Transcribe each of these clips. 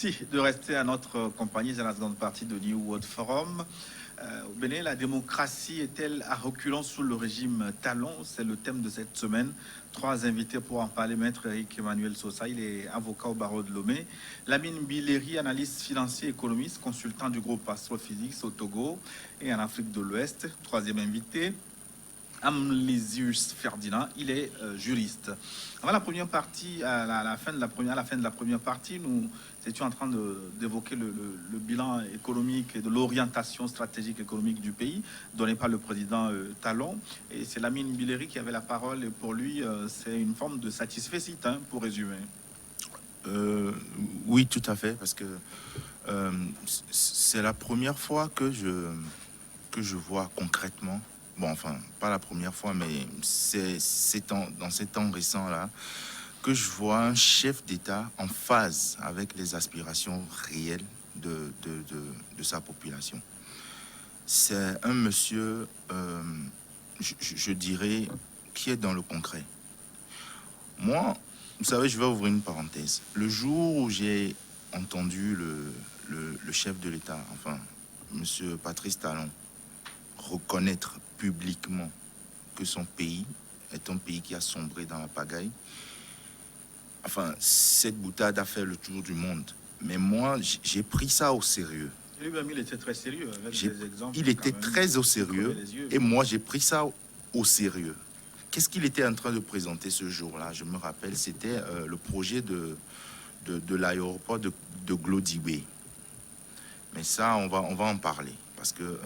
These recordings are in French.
Merci de rester à notre compagnie dans la seconde partie de New World Forum. Au Bénin, la démocratie est-elle à reculons sous le régime Talon? C'est le thème de cette semaine. Trois invités pour en parler. Maître Eric Emmanuel Sosa, il est avocat au barreau de Lomé. Lamine Bileri, analyste financier économiste, consultant du groupe Astrophysics au Togo et en Afrique de l'Ouest. Troisième invité, Amlisius Ferdinand, il est juriste. Avant la première partie, à la fin de la première partie, nous étions en train d'évoquer le bilan économique et de l'orientation stratégique économique du pays donné par le président Talon. Et c'est Lamine Bileri qui avait la parole. Et pour lui, c'est une forme de satisfecit, hein, pour résumer. Oui, tout à fait, parce que c'est la première fois que je vois concrètement. Bon, enfin, pas la première fois, mais dans ces temps récents-là, que je vois un chef d'État en phase avec les aspirations réelles de sa population. C'est un monsieur, je dirais, qui est dans le concret. Moi, vous savez, je vais ouvrir une parenthèse. Le jour où j'ai entendu le chef de l'État, enfin, monsieur Patrice Talon, reconnaître publiquement que son pays est un pays qui a sombré dans la pagaille. Enfin, cette boutade a fait le tour du monde. Mais moi, j'ai pris ça au sérieux. Lui-même, il était très sérieux avec des exemples. Il était très au sérieux. Et moi, j'ai pris ça au sérieux. Qu'est-ce qu'il était en train de présenter ce jour-là? Je me rappelle, c'était le projet de l'aéroport de Glodibé. Mais ça, on va en parler. Parce que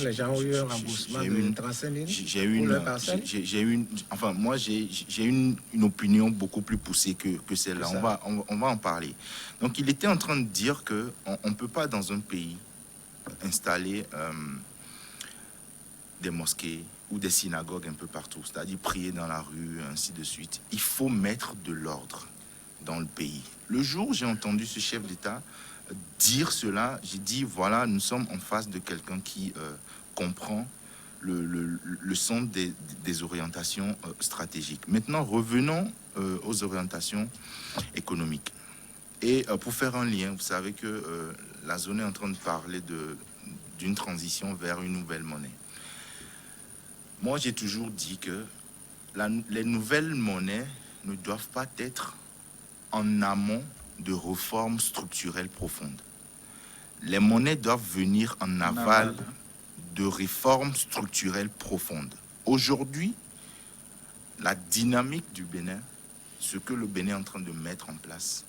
les gens ont eu un remboursement de 35 000 enfin, moi, j'ai une opinion beaucoup plus poussée que celle-là. On va en parler. Donc, il était en train de dire qu'on ne peut pas, dans un pays, installer des mosquées ou des synagogues un peu partout, c'est-à-dire prier dans la rue, ainsi de suite. Il faut mettre de l'ordre dans le pays. Le jour où j'ai entendu ce chef d'État dire cela, j'ai dit, voilà, nous sommes en face de quelqu'un qui comprend le sens des orientations stratégiques. Maintenant, revenons aux orientations économiques. Et pour faire un lien, vous savez que la zone est en train de parler d'une transition vers une nouvelle monnaie. Moi, j'ai toujours dit que les nouvelles monnaies ne doivent pas être en amont de réformes structurelles profondes. Les monnaies doivent venir en aval de réformes structurelles profondes. Aujourd'hui, la dynamique du Bénin, ce que le Bénin est en train de mettre en place,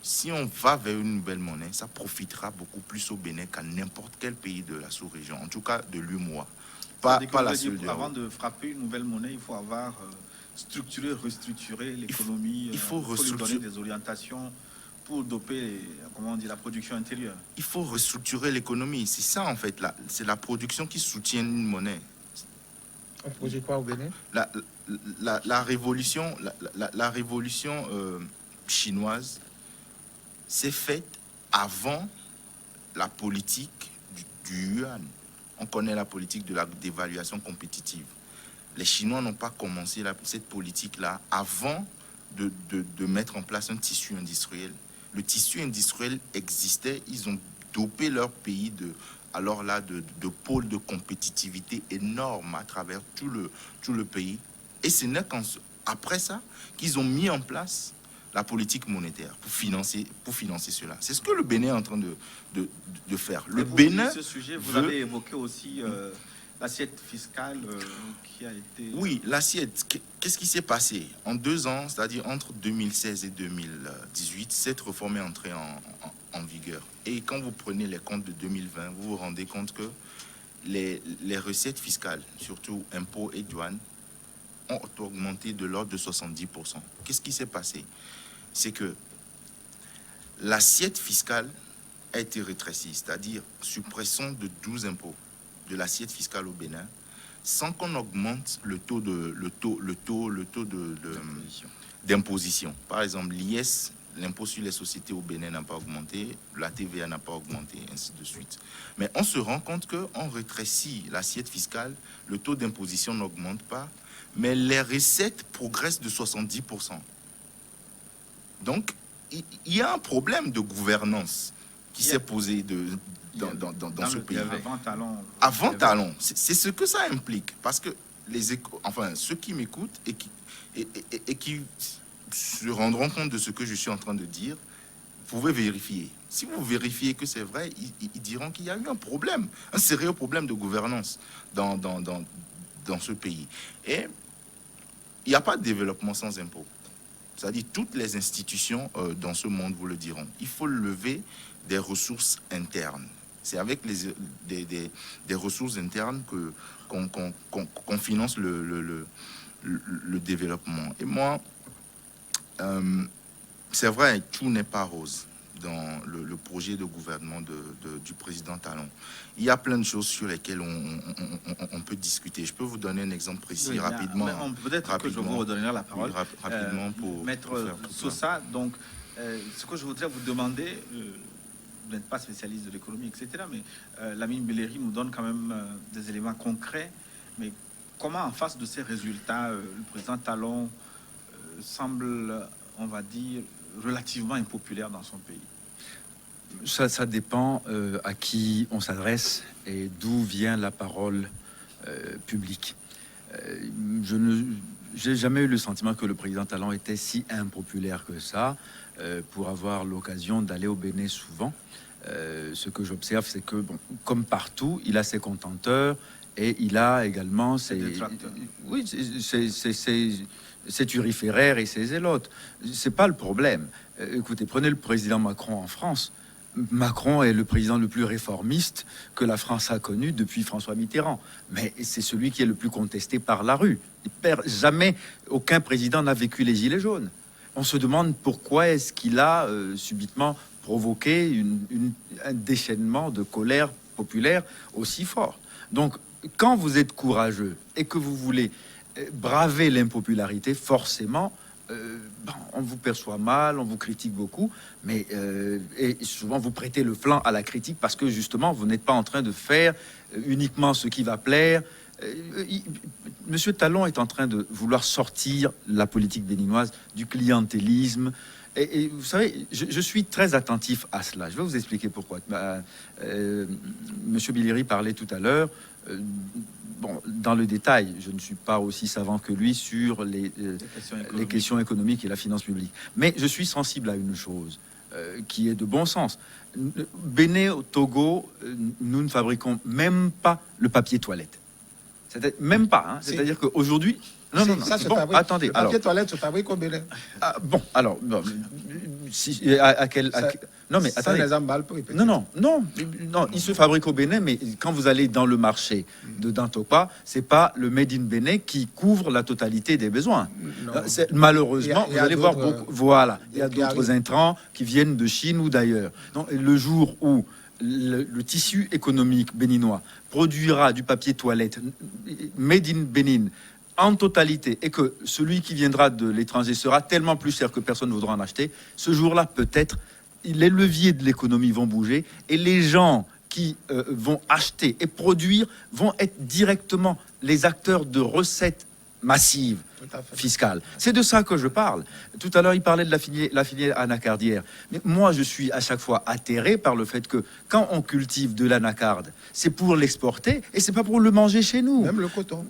si on va vers une nouvelle monnaie, ça profitera beaucoup plus au Bénin qu'à n'importe quel pays de la sous-région, en tout cas de l'UMOA. Pas la seule. Avant de frapper une nouvelle monnaie, il faut avoir structuré, restructuré l'économie. Il faut lui donner des orientations pour doper, comment on dit, la production intérieure. Il faut restructurer l'économie. C'est ça, en fait. C'est la production qui soutient une monnaie. On produit quoi au Bénin? La révolution, la révolution chinoise s'est faite avant la politique du yuan. On connaît la politique de la dévaluation compétitive. Les Chinois n'ont pas commencé cette politique-là avant de mettre en place un tissu industriel. Le tissu industriel existait, ils ont dopé leur pays de pôles de compétitivité énormes à travers tout le pays. Et ce n'est qu'après ça qu'ils ont mis en place la politique monétaire pour financer cela. C'est ce que le Bénin est en train de faire. Le Bénin. Ce sujet, vous avez évoqué aussi l'assiette fiscale qui a été... Oui, l'assiette. Qu'est-ce qui s'est passé? En 2 ans, c'est-à-dire entre 2016 et 2018, cette réforme est entrée en vigueur. Et quand vous prenez les comptes de 2020, vous vous rendez compte que les recettes fiscales, surtout impôts et douanes, ont augmenté de l'ordre de 70%. Qu'est-ce qui s'est passé? C'est que l'assiette fiscale a été rétrécie, c'est-à-dire suppression de 12 impôts de l'assiette fiscale au Bénin, sans qu'on augmente le taux d'imposition. Par exemple, l'IS, l'impôt sur les sociétés au Bénin n'a pas augmenté, la TVA n'a pas augmenté, ainsi de suite. Mais on se rend compte qu'on rétrécit l'assiette fiscale, le taux d'imposition n'augmente pas, mais les recettes progressent de 70%. Donc, il y a un problème de gouvernance qui s'est posé dans ce pays. Avant Talon, c'est ce que ça implique. Parce que ceux qui m'écoutent et qui se rendront compte de ce que je suis en train de dire, vous pouvez vérifier. Si vous vérifiez que c'est vrai, ils diront qu'il y a eu un problème, un sérieux problème de gouvernance dans ce pays. Et il n'y a pas de développement sans impôts. C'est-à-dire toutes les institutions dans ce monde vous le diront. Il faut lever des ressources internes. C'est avec des ressources internes qu'on finance le développement. Et moi, c'est vrai, tout n'est pas rose dans le projet de gouvernement du président Talon. Il y a plein de choses sur lesquelles on peut discuter. Je peux vous donner un exemple précis rapidement. Peut-être que je vous redonnerai la parole. Rapidement pour Maître Sosa, donc ce que je voudrais vous demander, vous n'êtes pas spécialiste de l'économie, etc., mais Lamine Belleri nous donne quand même des éléments concrets. Mais comment, en face de ces résultats, le président Talon semble, on va dire, relativement impopulaire dans son pays? Ça dépend à qui on s'adresse et d'où vient la parole publique. Je n'ai jamais eu le sentiment que le président Talon était si impopulaire que ça pour avoir l'occasion d'aller au Bénin souvent. Ce que j'observe, c'est que, bon, comme partout, il a ses contenteurs et il a également ses turiféraires et ses zélotes. C'est pas le problème. Écoutez, prenez le président Macron en France. Macron est le président le plus réformiste que la France a connu depuis François Mitterrand. Mais c'est celui qui est le plus contesté par la rue. Jamais aucun président n'a vécu les gilets jaunes. On se demande pourquoi est-ce qu'il a subitement provoqué un déchaînement de colère populaire aussi fort. Donc, quand vous êtes courageux et que vous voulez braver l'impopularité, forcément, on vous perçoit mal, on vous critique beaucoup, mais et souvent vous prêtez le flanc à la critique parce que justement vous n'êtes pas en train de faire uniquement ce qui va plaire. Monsieur Talon est en train de vouloir sortir la politique béninoise du clientélisme. Et vous savez, je suis très attentif à cela. Je vais vous expliquer pourquoi. Monsieur Belleri parlait tout à l'heure. Bon, dans le détail, je ne suis pas aussi savant que lui sur les questions économiques et la finance publique. Mais je suis sensible à une chose qui est de bon sens. Bénin, au Togo, nous ne fabriquons même pas le papier toilette. Même pas. Hein. C'est-à-dire qu'aujourd'hui... Non, ça se bon, fabrique. Attendez. Le papier toilette se fabrique au Bénin. Bon, alors... Non, mais attendez. Non, il se fabrique au Bénin, mais quand vous allez dans le marché de Dantopa, c'est pas le Made in Bénin qui couvre la totalité des besoins. Malheureusement, vous allez voir beaucoup... Voilà, il y a d'autres intrants qui viennent de Chine ou d'ailleurs. Donc, le jour où le tissu économique béninois produira du papier toilette Made in Bénin en totalité, et que celui qui viendra de l'étranger sera tellement plus cher que personne ne voudra en acheter, ce jour-là, peut-être, les leviers de l'économie vont bouger, et les gens qui vont acheter et produire vont être directement les acteurs de recettes massives fiscale. C'est de ça que je parle. Tout à l'heure, il parlait de la filière anacardière. Mais moi, je suis à chaque fois atterré par le fait que quand on cultive de l'anacarde, c'est pour l'exporter et c'est pas pour le manger chez nous. Même le coton.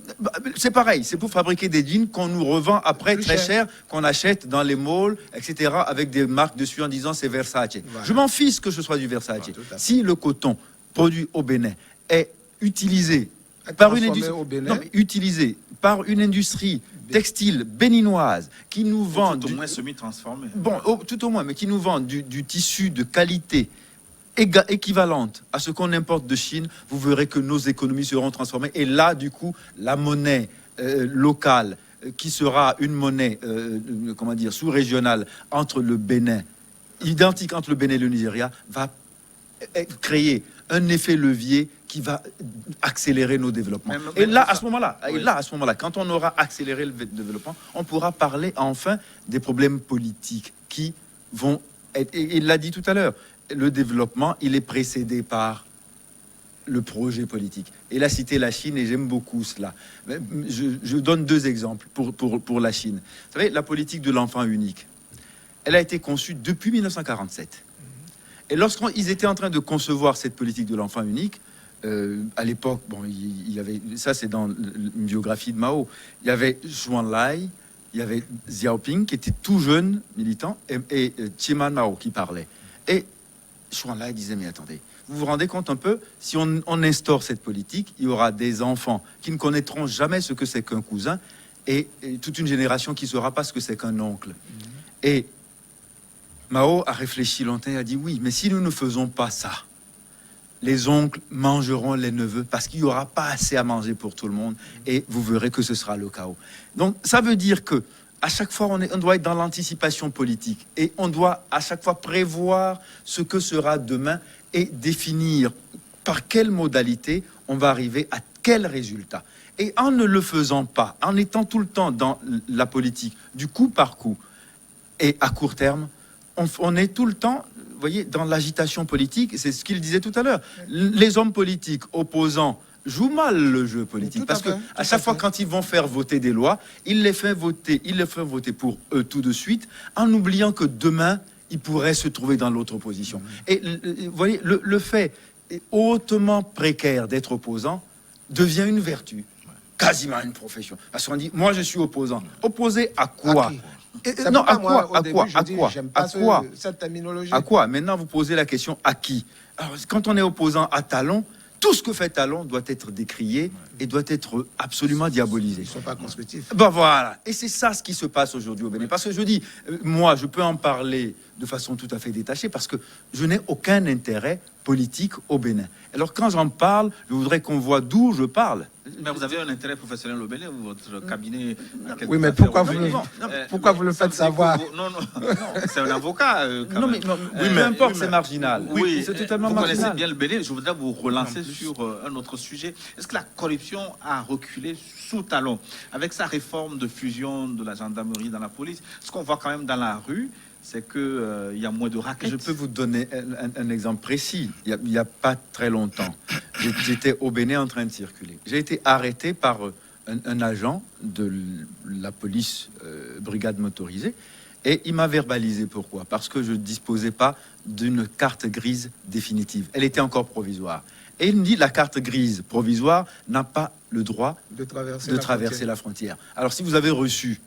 C'est pareil. C'est pour fabriquer des jeans qu'on nous revend après très cher, qu'on achète dans les malls, etc., avec des marques dessus en disant c'est Versace. Voilà. Je m'en fiche que ce soit du Versace. Si le coton produit au Bénin est utilisé par une industrie textile béninoise qui nous vend tout au moins semi-transformé. Bon, tout au moins, mais qui nous vend du tissu de qualité équivalente à ce qu'on importe de Chine, vous verrez que nos économies seront transformées. Et là, du coup, la monnaie locale, qui sera une monnaie, sous-régionale entre le Bénin, identique entre le Bénin et le Nigeria, va créer un effet levier qui va accélérer nos développements. Et là, à ce moment-là, quand on aura accéléré le développement, on pourra parler enfin des problèmes politiques qui vont être... Et il l'a dit tout à l'heure, le développement, il est précédé par le projet politique. Et il a cité la Chine et j'aime beaucoup cela. Je donne deux exemples pour la Chine. Vous savez, la politique de l'enfant unique. elle a été conçue depuis 1947. Et lorsqu'ils étaient en train de concevoir cette politique de l'enfant unique, à l'époque, bon, il y avait, ça c'est dans une biographie de Mao, il y avait Zhou Enlai, il y avait Xiaoping qui était tout jeune militant, et Chairman Mao qui parlait. Et Zhou Enlai disait, mais attendez, vous vous rendez compte un peu, si on instaure cette politique, il y aura des enfants qui ne connaîtront jamais ce que c'est qu'un cousin, et toute une génération qui ne saura pas ce que c'est qu'un oncle. Et Mao a réfléchi longtemps et a dit, oui, mais si nous ne faisons pas ça, les oncles mangeront les neveux parce qu'il n'y aura pas assez à manger pour tout le monde, et vous verrez que ce sera le chaos. Donc ça veut dire que à chaque fois on doit être dans l'anticipation politique, et on doit à chaque fois prévoir ce que sera demain et définir par quelle modalité on va arriver à quel résultat. Et en ne le faisant pas, en étant tout le temps dans la politique du coup par coup et à court terme, on est tout le temps, vous voyez, dans l'agitation politique. C'est ce qu'il disait tout à l'heure. Les hommes politiques opposants jouent mal le jeu politique, parce que à chaque fois quand ils vont faire voter des lois, ils les font voter pour eux tout de suite, en oubliant que demain ils pourraient se trouver dans l'autre position. Et vous voyez, le fait hautement précaire d'être opposant devient une vertu, quasiment une profession. Parce qu'on dit, moi je suis opposant. Opposé à quoi? Non, à quoi? À quoi? À quoi? À quoi? Cette terminologie. À quoi? Maintenant, vous posez la question, à qui? Alors, quand on est opposant à Talon, tout ce que fait Talon doit être décrié et doit être absolument diabolisé. Ils ne sont pas constructifs. Ben voilà. Et c'est ça ce qui se passe aujourd'hui au Bénin. Parce que je dis, moi, je peux en parler de façon tout à fait détachée parce que je n'ai aucun intérêt politique au Bénin. Alors quand j'en parle, je voudrais qu'on voit d'où je parle. Mais vous avez un intérêt professionnel au Bénin, votre cabinet. Oui, mais pourquoi vous le faites savoir? Non, c'est un avocat. Non, mais peu importe, c'est marginal. Oui, c'est totalement vous marginal. connaissez bien le Bénin. Je voudrais vous relancer sur un autre sujet. Est-ce que la corruption a reculé sous Talon avec sa réforme de fusion de la gendarmerie dans la police? Ce qu'on voit quand même dans la rue, c'est qu'il y a moins de raquettes. Je peux vous donner un exemple précis. Il n'y a pas très longtemps, j'étais au Bénin en train de circuler. J'ai été arrêté par un agent de la police brigade motorisée, et il m'a verbalisé. Pourquoi? Parce que je ne disposais pas d'une carte grise définitive. Elle était encore provisoire. Et il me dit, la carte grise provisoire n'a pas le droit de traverser la frontière. Alors si vous avez reçu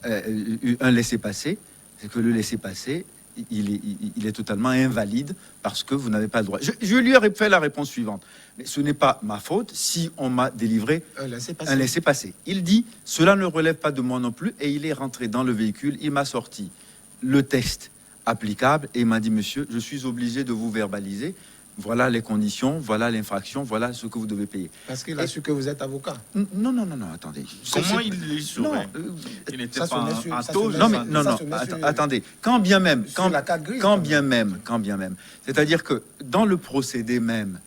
un laissez-passer, c'est que le laissez-passer, il est totalement invalide parce que vous n'avez pas le droit. Je lui ai fait la réponse suivante. Mais ce n'est pas ma faute si on m'a délivré un laissez-passer. Il dit, cela ne relève pas de moi non plus, et il est rentré dans le véhicule, il m'a sorti le texte applicable et il m'a dit, monsieur, je suis obligé de vous verbaliser. Voilà les conditions, voilà l'infraction, voilà ce que vous devez payer. Parce qu'il a su que vous êtes avocat. Non, attendez. Comment il saurait? Il n'était pas en tauge. Non, attendez. Quand bien même, c'est-à-dire que dans le procédé même,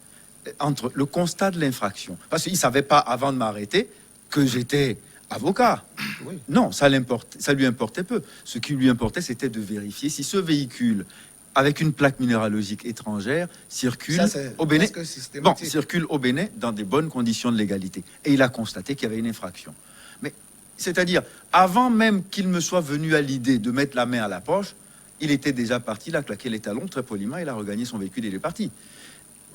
entre le constat de l'infraction, parce qu'il ne savait pas avant de m'arrêter que j'étais avocat. Oui. Non, ça lui importait peu. Ce qui lui importait, c'était de vérifier si ce véhicule avec une plaque minéralogique étrangère, circule au Bénin. Circule au Bénin dans des bonnes conditions de légalité. Et il a constaté qu'il y avait une infraction. Mais, c'est-à-dire, avant même qu'il me soit venu à l'idée de mettre la main à la poche, il était déjà parti, il a claqué les talons très poliment, il a regagné son véhicule et il est parti.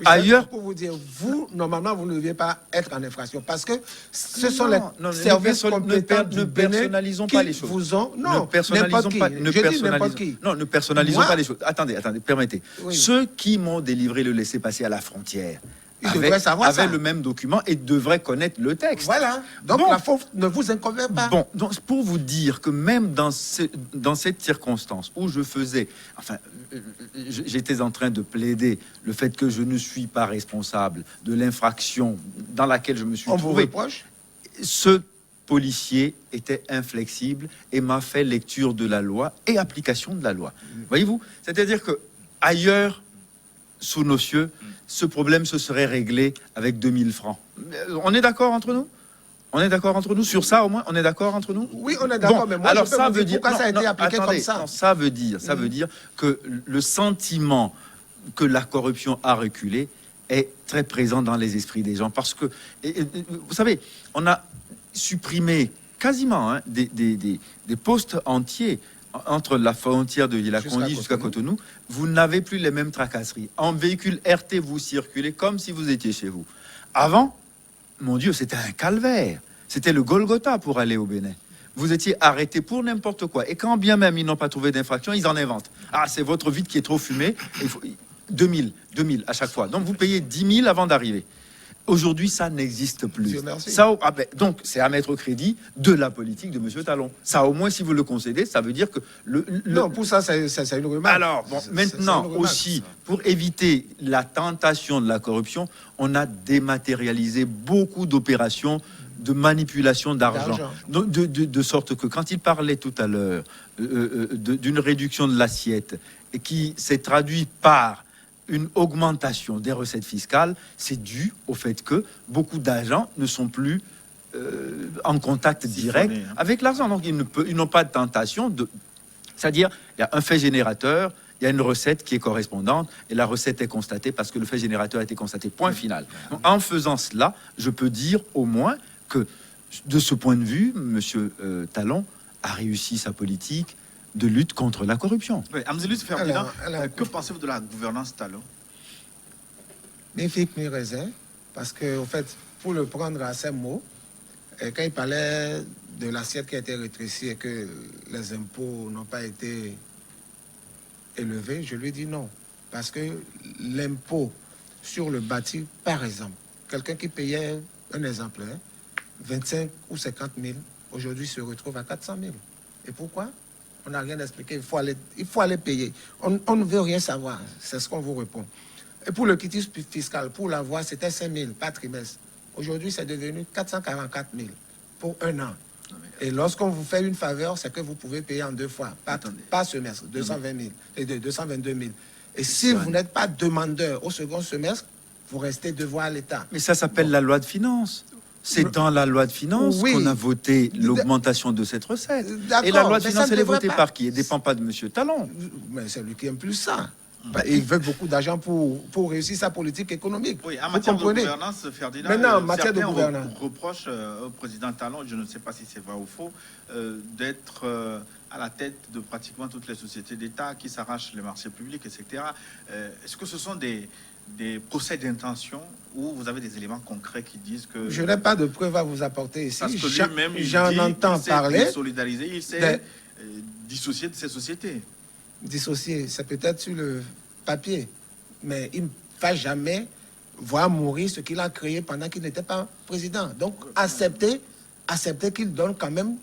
Oui, ailleurs, pour vous dire, vous, normalement, vous ne deviez pas être en infraction parce que ce sont les services compétents du Bénin qui vous ont... Non, ne personnalisons pas les choses. Attendez, permettez. Oui. Ceux qui m'ont délivré le laissez-passer à la frontière avaient le même document et devraient connaître le texte. Voilà. Donc la faute ne vous incombe pas. Bon, donc pour vous dire que même dans cette circonstance où je faisais... Enfin, j'étais en train de plaider le fait que je ne suis pas responsable de l'infraction dans laquelle je me suis trouvé. Ce policier était inflexible et m'a fait lecture de la loi et application de la loi. Voyez-vous? C'est-à-dire que ailleurs, sous nos cieux, ce problème se serait réglé avec 2000 francs. On est d'accord entre nous? On est d'accord entre nous sur ça au moins? On est d'accord entre nous? Oui, on est d'accord, mais moi alors ça veut dire pourquoi ça a été appliqué comme ça? Non, ça veut dire que le sentiment que la corruption a reculé est très présent dans les esprits des gens, parce que vous savez, on a supprimé quasiment des postes entiers entre la frontière de Yelakondi jusqu'à Cotonou, vous n'avez plus les mêmes tracasseries. En véhicule RT, vous circulez comme si vous étiez chez vous. Avant, mon Dieu, c'était un calvaire. C'était le Golgotha pour aller au Bénin. Vous étiez arrêté pour n'importe quoi. Et quand bien même ils n'ont pas trouvé d'infraction, ils en inventent. Ah, c'est votre vide qui est trop fumé. Il faut 2000 à chaque fois. Donc vous payez 10 000 avant d'arriver. Aujourd'hui, ça n'existe plus. Ça, donc, c'est à mettre au crédit de la politique de M. Talon. Ça, au moins, si vous le concédez, ça veut dire que... Non, pour ça, c'est une remarque. Alors, bon, maintenant, aussi, pour éviter la tentation de la corruption, on a dématérialisé beaucoup d'opérations de manipulation d'argent. De sorte que, quand il parlait tout à l'heure d'une réduction de l'assiette, qui s'est traduit par une augmentation des recettes fiscales, c'est dû au fait que beaucoup d'agents ne sont plus en contact direct avec l'argent. Donc ils n'ont pas de tentation de... C'est-à-dire, il y a un fait générateur, il y a une recette qui est correspondante, et la recette est constatée parce que le fait générateur a été constaté. Point final. Donc, en faisant cela, je peux dire au moins que, de ce point de vue, M. Talon a réussi sa politique de lutte contre la corruption. Oui, Amzilus Ferdinand, que pensez-vous de la gouvernance Talon? Ni figue ni raisin, parce que, au fait, pour le prendre à ses mots, quand il parlait de l'assiette qui a été rétrécie et que les impôts n'ont pas été élevés, je lui dis non. Parce que l'impôt sur le bâti, par exemple, quelqu'un qui payait, un exemple, 25 ou 50 000, aujourd'hui se retrouve à 400 000. Et pourquoi? On n'a rien expliqué, il faut aller payer. On ne veut rien savoir, c'est ce qu'on vous répond. Et pour le quitus fiscal, pour l'avoir, c'était 5 000 par trimestre. Aujourd'hui, c'est devenu 444 000 pour un an. Et lorsqu'on vous fait une faveur, c'est que vous pouvez payer en 2 fois, par semestre, 220 000 et 222 000. Et si vous n'êtes pas demandeur au second semestre, vous restez devoir à l'État. Mais ça s'appelle la loi de finances. C'est dans la loi de finances qu'on a voté l'augmentation de cette recette. Et la loi de finances, elle est votée par qui? Elle ne dépend pas de M. Talon. Mais c'est lui qui aime plus ça. Il veut beaucoup d'argent pour réussir sa politique économique. Oui, en matière de gouvernance, Ferdinand, maintenant, en matière de gouvernance, reproche au président Talon, je ne sais pas si c'est vrai ou faux, d'être à la tête de pratiquement toutes les sociétés d'État qui s'arrachent les marchés publics, etc. Est-ce que ce sont des procès d'intention où vous avez des éléments concrets qui disent que... Je n'ai pas de preuves à vous apporter ici. Parce que lui-même, j'en entends parler. Il s'est dissocié de ces sociétés. Dissocié, c'est peut-être sur le papier, mais il ne va jamais voir mourir ce qu'il a créé pendant qu'il n'était pas président. Donc, accepter qu'il donne quand même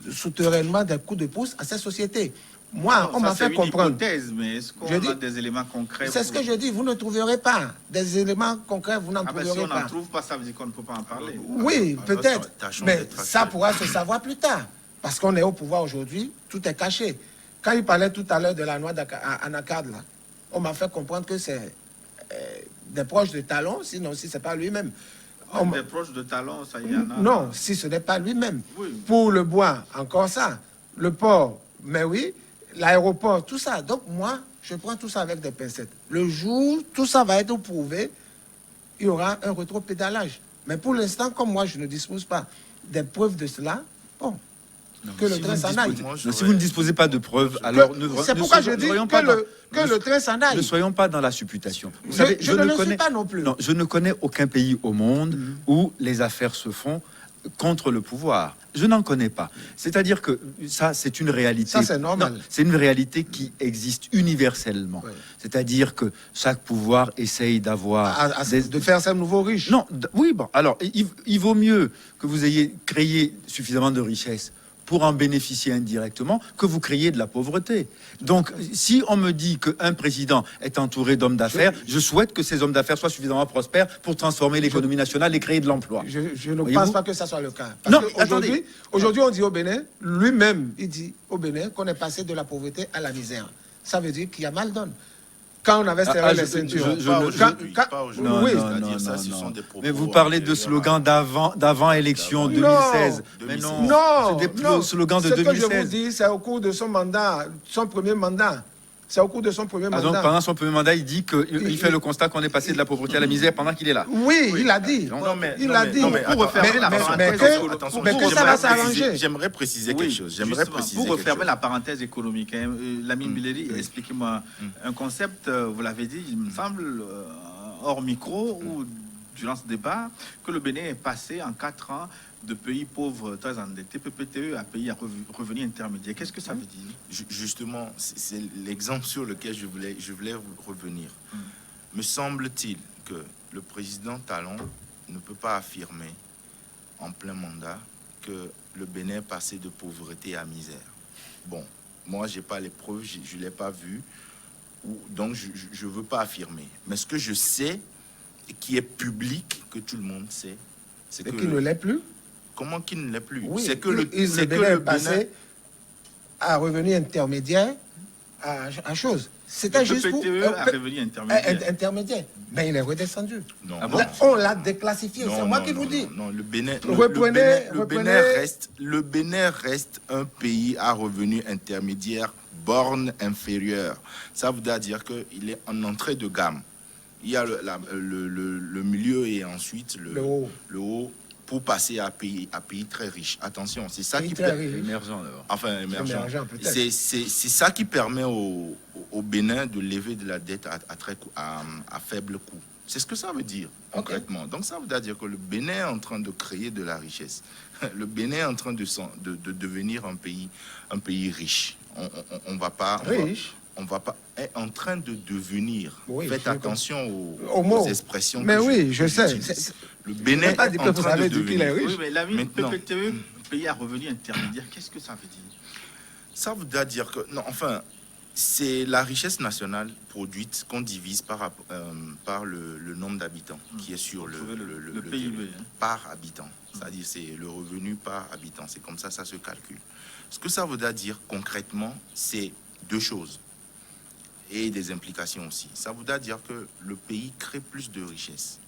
souterrainement des coups de pouce à ces sociétés. Moi, on m'a fait comprendre. Hypothèse, mais est-ce qu'on a des éléments concrets? C'est ce que je dis, vous ne trouverez pas. Des éléments concrets, vous n'en trouverez pas. Si on n'en trouve pas, ça veut dire qu'on ne peut pas en parler. Oui, peut-être. Mais ça pourra se savoir plus tard. Parce qu'on est au pouvoir aujourd'hui, tout est caché. Quand il parlait tout à l'heure de la noix d'Anacard, on m'a fait comprendre que c'est des proches de Talon, sinon si ce n'est pas lui-même. Des proches de Talon, ça y en a. Non, si ce n'est pas lui-même. Oui. Pour le bois, encore ça. Le port, mais oui. L'aéroport, tout ça. Donc moi, je prends tout ça avec des pincettes. Le jour, tout ça va être prouvé, il y aura un rétropédalage. Mais pour l'instant, comme moi, je ne dispose pas des preuves de cela, bon, que le train s'en aille. Si vous ne disposez pas de preuves, alors c'est pourquoi je dis que le train s'en aille. Ne soyons pas dans la supputation. Vous savez, je ne le suis pas non plus. Non, je ne connais aucun pays au monde où les affaires se font contre le pouvoir. Je n'en connais pas. C'est-à-dire que ça, c'est une réalité. Ça, c'est normal. C'est une réalité qui existe universellement. Oui. C'est-à-dire que chaque pouvoir essaye d'avoir... de faire ses nouveaux riches. Non, oui, bon, alors, il vaut mieux que vous ayez créé suffisamment de richesses pour en bénéficier indirectement, que vous créez de la pauvreté. Donc, si on me dit qu'un président est entouré d'hommes d'affaires, je souhaite que ces hommes d'affaires soient suffisamment prospères pour transformer l'économie nationale et créer de l'emploi. Je ne pense pas que ça soit le cas. Parce aujourd'hui, on dit au Bénin, lui-même, il dit au Bénin qu'on est passé de la pauvreté à la misère. Ça veut dire qu'il y a mal donne. Quand on avait serré les ceintures. Mais vous parlez de slogans d'avant élection 2016. Mais non, c'est des slogans de 2016. Ce que je vous dis, c'est au cours de son mandat, son premier mandat. C'est au cours de son premier Ah, donc, mandat. pendant son premier mandat, il dit qu'il fait le constat qu'on est passé de la pauvreté à la misère pendant qu'il est là. Oui, il l'a dit. Non, mais, Il non, l'a mais- dit. non, mais Pour attends, refermer la mais- parenthèse mais- économique. attention, mais que j'aimerais ça va préciser- s'arranger. J'aimerais préciser Oui, quelque chose. J'aimerais justement, préciser pour quelque refermer chose. la parenthèse économique, hein, Lamine Billeri, expliquez-moi un concept, vous l'avez dit, il me semble, hors micro ou durant ce débat, que le Bénin est passé en 4 ans de pays pauvres très endettés, PPTE, à pays à revenu intermédiaire. Qu'est-ce que ça veut dire? Justement, c'est l'exemple sur lequel je voulais revenir. Me semble-t-il que le président Talon ne peut pas affirmer en plein mandat que le Bénin est passé de pauvreté à misère. Bon, moi, j'ai pas les preuves, je ne l'ai pas vu, donc je ne veux pas affirmer. Mais ce que je sais, et qui est public, que tout le monde sait, c'est Et que... qu'il ne l'est plus. Comment qu'il ne l'est plus? Oui, C'est que le Bénin est passé à revenu intermédiaire à chose. C'était Le juste pour... PPTE à revenu intermédiaire. intermédiaire. Mais il est redescendu. Non, Ah bon? Là, on l'a déclassifié, non, c'est moi non, qui vous non, dis. Non, le Bénin, Reprenez- le Bénin reste un pays à revenu intermédiaire, borne inférieure. Ça veut dire qu'il est en entrée de gamme. Il y a le milieu et ensuite Le haut. le haut pour passer à pays très riche. Attention, c'est ça Pays qui très per- riche. Émergent d'abord. Enfin, émergent. Émergent, peut-être. C'est ça qui permet au Bénin de lever de la dette à faible coût. C'est ce que ça veut dire, concrètement. Donc, ça veut dire que le Bénin est en train de créer de la richesse. Le Bénin est en train de devenir un pays riche. On va pas... Riche. On va pas... est en train de devenir. Oui, Faites je attention Aux mots. aux expressions. Mais que oui, je sais. j'utilise. Le Bénin pas est dit que en vous train avez de dit qu'il est devenir. riche. Oui, mais Lamine, Maintenant. PPTE, pays à revenu intermédiaire, qu'est-ce que ça veut dire? Ça veut dire que, non, enfin, c'est la richesse nationale produite qu'on divise par le nombre d'habitants qui est sur le PIB. Hein. par habitant. C'est-à-dire, c'est le revenu par habitant. C'est comme ça se calcule. Ce que ça veut dire concrètement, c'est deux choses et des implications aussi. Ça veut dire que le pays crée plus de richesses.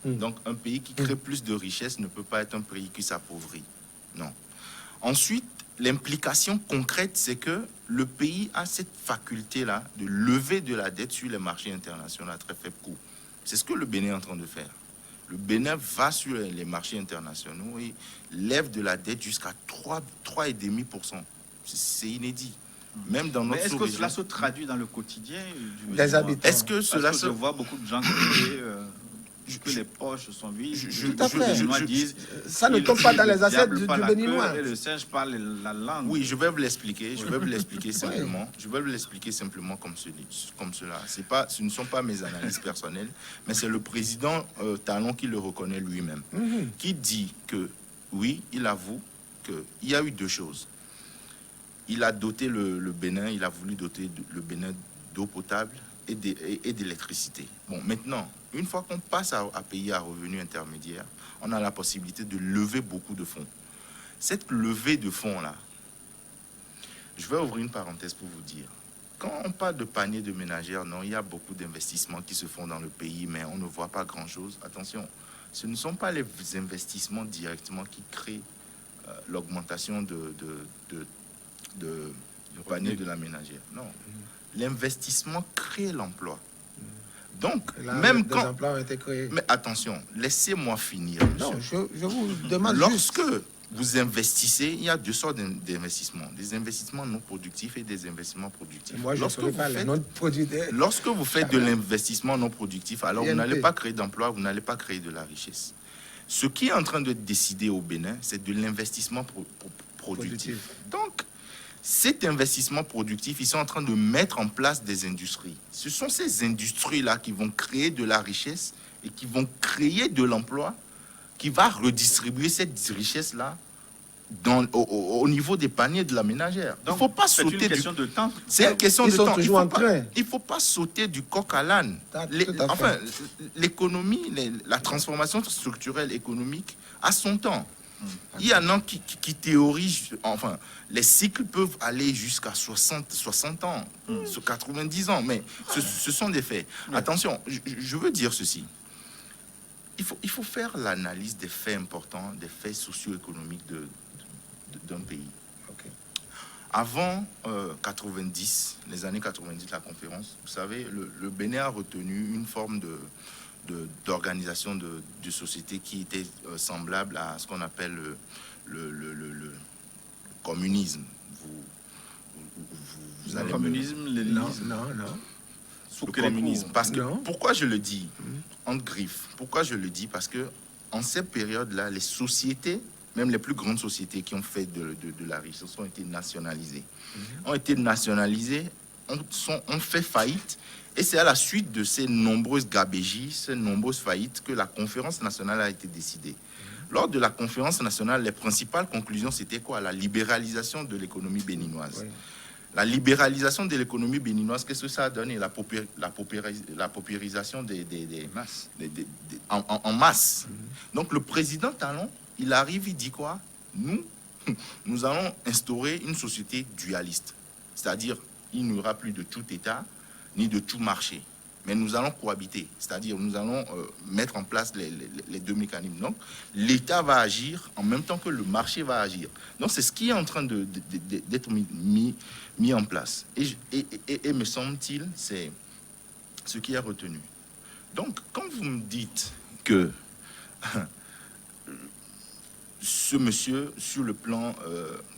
Donc, un pays qui crée plus de richesses ne peut pas être un pays qui s'appauvrit. Non. Ensuite, l'implication concrète, c'est que le pays a cette faculté-là de lever de la dette sur les marchés internationaux à très faible coût. C'est ce que le Bénin est en train de faire. Le Bénin va sur les marchés internationaux et lève de la dette jusqu'à 3,5%. C'est inédit. Même dans Mais notre est-ce que sous-région. cela se traduit dans le quotidien du Des Béninois? habitants. Est-ce que Parce cela que se... je vois beaucoup de gens crier que les poches sont vides. Tout à fait. Les Béninois disent, Ça ne il- tombe pas dans le les assiettes diable du parle la Béninois. queue Et le singe parle la langue. Oui, je vais vous l'expliquer. Je vais vous l'expliquer simplement. Je vais vous l'expliquer simplement comme cela. Ce ne sont pas mes analyses personnelles, mais c'est le président Talon qui le reconnaît lui-même, qui dit que oui, il avoue qu'il y a eu deux choses. Il a doté le Bénin, il a voulu doter le Bénin d'eau potable et d'électricité. Bon, maintenant, une fois qu'on passe à payer à revenu intermédiaire, on a la possibilité de lever beaucoup de fonds. Cette levée de fonds-là, je vais ouvrir une parenthèse pour vous dire. Quand on parle de panier de ménagères, non, il y a beaucoup d'investissements qui se font dans le pays, mais on ne voit pas grand-chose. Attention, ce ne sont pas les investissements directement qui créent l'augmentation du panier de la ménagère. Non. L'investissement crée l'emploi. Donc, Là, même des quand... emplois ont été créés. Mais attention, laissez-moi finir. Non, monsieur. je vous demande juste. Lorsque vous investissez, il y a deux sortes d'investissements. Des investissements non productifs et des investissements productifs. Moi, je ne saurais pas les noms de produits. Lorsque vous faites de l'investissement non productif, alors vous INP. n'allez pas créer d'emploi, vous n'allez pas créer de la richesse. Ce qui est en train de décider au Bénin, c'est de l'investissement productif. Donc, cet investissement productif, ils sont en train de mettre en place des industries. Ce sont ces industries-là qui vont créer de la richesse et qui vont créer de l'emploi, qui va redistribuer cette richesse-là au niveau des paniers de la ménagère. Il ne faut pas c'est sauter une question de temps. C'est une question Ils de sont temps. toujours en train. Il faut pas sauter du coq à l'âne. Tout à fait. Enfin, l'économie, la transformation structurelle économique a son temps. Il y en a qui théorisent, enfin, les cycles peuvent aller jusqu'à 60 ans, 90 ans, mais ce sont des faits. Attention, je veux dire ceci. Il faut faire l'analyse des faits importants, des faits socio-économiques d'un pays. Ok. Avant 90, les années 90, la conférence, vous savez, le Bénin a retenu une forme d'organisation de société qui était semblable à ce qu'on appelle le communisme. Vous Le allez communisme, l'élitisme. Non. Sous le quel communisme. coup? Parce que, Non. pourquoi je le dis entre griffes? Pourquoi je le dis? Parce que en cette période-là, les sociétés, même les plus grandes sociétés qui ont fait de la richesse, ont été nationalisées. Ont été nationalisées, ont fait faillite. Et c'est à la suite de ces nombreuses gabégies, ces nombreuses faillites, que la conférence nationale a été décidée. Lors de la conférence nationale, les principales conclusions, c'était quoi? La libéralisation de l'économie béninoise. Oui. La libéralisation de l'économie béninoise, qu'est-ce que ça a donné? La paupérisation des Masse. en masse. Donc le président Talon, il arrive, il dit quoi? Nous allons instaurer une société dualiste. C'est-à-dire, il n'y aura plus de tout État, ni de tout marché. Mais nous allons cohabiter. C'est-à-dire, nous allons mettre en place les deux mécanismes. Donc, l'État va agir en même temps que le marché va agir. Donc, c'est ce qui est en train d'être mis en place. Et me semble-t-il, c'est ce qui est retenu. Donc, quand vous me dites que ce monsieur, sur le plan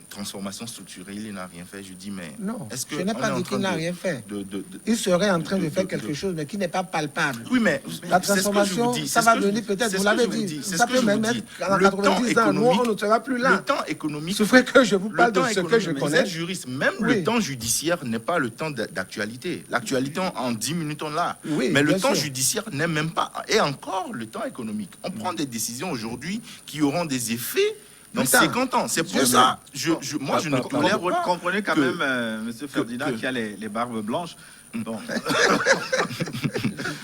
transformation structurelle, il n'a rien fait, je dis, mais Non, est-ce que je n'ai on est pas en dit train qu'il n'a de- rien fait. de- Il serait en train de faire de- quelque chose, mais qui n'est pas palpable. Oui, mais La c'est ce que je vous transformation, dis, ça c'est va ce que je- venir peut-être, c'est vous ce que l'avez je vous dit. dis, c'est Ça ce peut que je même vous être dis. qu'en Le temps 90 ans, nous, économique- on ne sera plus Le là. temps économique. Il faudrait que je vous Le parle de temps ce que économique, je vous connais. êtes juriste, même Oui. le temps judiciaire n'est pas le temps d'actualité. L'actualité, en 10 minutes, on l'a. Oui, Mais le bien temps sûr. judiciaire n'est même pas. Et encore le temps économique. On prend des décisions aujourd'hui qui auront des effets dans Putain. 50 ans. C'est pour Dieu ça, moi, je ne Papa, tolère pas. Comprenez quand que- même, Monsieur Ferdinand, que- qui a les barbes blanches. Bon,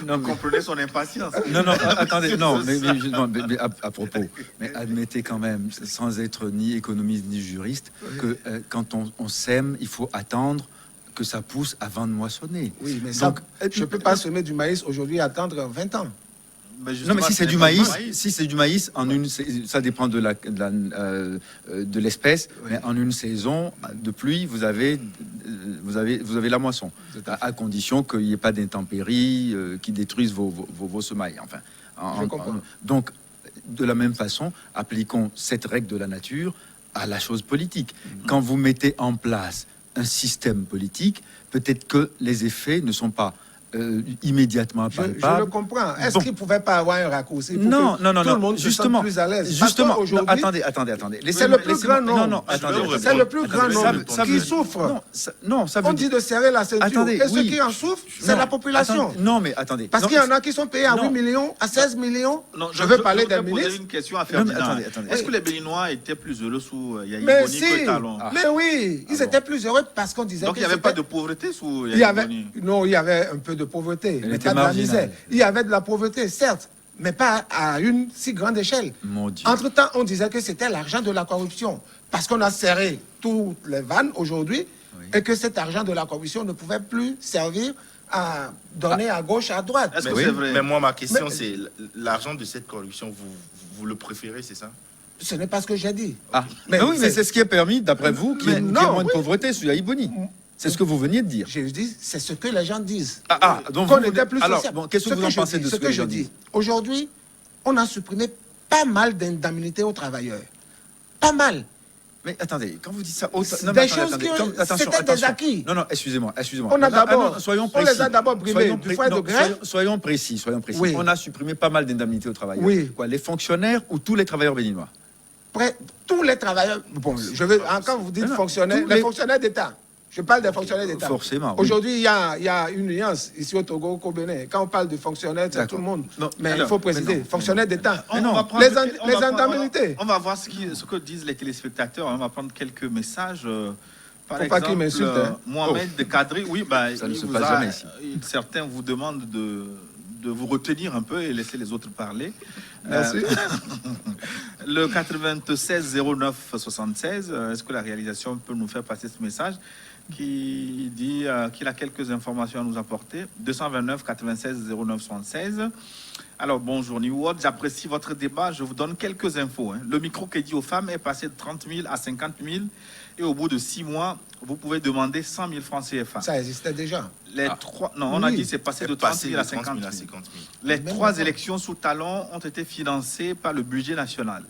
Non, vous comprenez son impatience. Non, attendez, non, mais à propos, mais admettez quand même, sans être ni économiste ni juriste, que quand on sème, il faut attendre que ça pousse avant de moissonner. Oui, mais Donc, je ne peux pas semer du maïs aujourd'hui et attendre 20 ans. Non, mais si c'est du maïs, si c'est du maïs, ça dépend de l'espèce, Oui. mais en une saison de pluie, vous avez la moisson, à condition qu'il n'y ait pas d'intempéries qui détruisent vos semailles. Enfin, Je comprends. donc, de la même façon, appliquons cette règle de la nature à la chose politique. Quand vous mettez en place un système politique, peut-être que les effets ne sont pas immédiatement Je le palpables. comprends. Est-ce Bon. qu'il ne pouvait pas avoir un raccourci pour Non, que non, tout le non, monde se justement, sente plus à l'aise? justement, Parce qu'aujourd'hui, attendez. c'est le plus grand Non, nombre. non, attendez. C'est le plus grand Ça nombre veut- qui souffre. Non, ça On veut dit dire. de serrer la ceinture. Attendez, Et ceux oui. qui en souffrent, c'est Non, la population. attendez, non, mais attendez. Parce Non, qu'il y en a qui sont payés à non. 8 millions, à 16 millions. Non, je veux parler voudrais des poser ministres. une question à Non, mais Ferdinand. attendez. Est-ce Oui. que les Béninois étaient plus heureux sous Yahi Mais Boni si, que Talon? mais oui, ils étaient plus heureux parce qu'on disait Donc que il n'y avait pas c'était- de pauvreté sous Il y Yahi avait, Boni. non, il y avait un peu de pauvreté, Elle mais était pas de la marginale. misère. Il y avait de la pauvreté, certes, mais pas à une si grande échelle. Mon Dieu. Entre-temps, on disait que c'était l'argent de la corruption, parce qu'on a serré toutes les vannes aujourd'hui, Oui. et que cet argent de la corruption ne pouvait plus servir à donner à gauche, à droite. Est-ce Mais, que oui, c'est vrai? mais moi, ma question, Mais- c'est l'argent de cette corruption, vous le préférez, c'est ça? Ce n'est pas ce que j'ai dit. Ah, Mais oui, mais c'est- c'est ce qui est permis, d'après vous, qu'il y ait Mais qu'il y ait non, moins de oui. pauvreté sur Yaïboni. C'est ce que vous veniez de dire. Je dis, c'est ce que les gens disent. Donc Qu'on vous- était plus alors, sociable. bon, qu'est-ce que Ce vous en je pensez dis, de ce que que les je gens dis? disent? Aujourd'hui, on a supprimé pas mal d'indemnités aux travailleurs. Pas mal. Mais attendez, quand vous dites ça, Des choses que c'était des acquis. Non, excusez-moi. On a d'abord- non, soyons on précis. les a d'abord brimés du fait de grève. Soyons précis. Oui. On a supprimé pas mal d'indemnités aux travailleurs. Oui. Quoi, les fonctionnaires ou tous les travailleurs béninois? Tous les travailleurs. Bon, je veux quand vous dites Non, fonctionnaires, tous les les- fonctionnaires d'État. Je parle des fonctionnaires d'État. Forcément, oui. Aujourd'hui, il y a une nuance ici au Togo, au Bénin. Quand on parle de fonctionnaires, c'est D'accord. tout le monde. Non, mais alors, il faut préciser, mais non, fonctionnaires d'État. Mais non, va prendre les quel- on les va prendre- indemnités. On va voir ce que disent les téléspectateurs. On va prendre quelques messages. Par Faut pas qu'ils exemple, m'insultent, hein. Mohamed de Kadri, oui, bah, Ça ne il se vous passe a- jamais ici. certains vous demandent de vous retenir un peu et laisser les autres parler. Merci. Le 96 09 76, est-ce que la réalisation peut nous faire passer ce message? qui dit qu'il a quelques informations à nous apporter. 229 96 09 76. Alors, bonjour New World, j'apprécie votre débat. Je vous donne quelques infos. Le microcrédit aux femmes est passé de 30 000 à 50 000. Et au bout de 6 mois, vous pouvez demander 100 000 francs CFA. Ça existait déjà. On a Oui. dit c'est passé de 30 000 à 50 000. Les Même 3 avant. élections sous talon ont été financées par le budget national.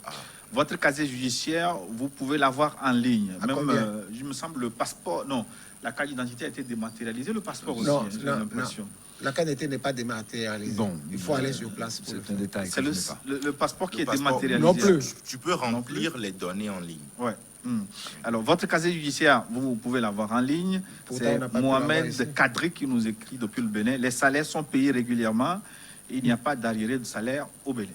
Votre casier judiciaire, vous pouvez l'avoir en ligne. À combien il me semble, le passeport, non, la carte d'identité a été dématérialisée, le passeport aussi, Non, j'ai non, l'impression. La canette n'est pas dématérialisée. Bon, il faut aller sur place pour le C'est faire. un détail que C'est je n'ai pas. le passeport qui Le est passeport, dématérialisé. Non plus. Tu peux remplir les données en ligne. Ouais. Alors, votre casier judiciaire, vous pouvez l'avoir en ligne. Pourtant, C'est on n'a pas pu l'avoir Mohamed ici. Kadri qui nous écrit depuis le Bénin. Les salaires sont payés régulièrement. Et il n'y a pas d'arriéré de salaire au Bénin.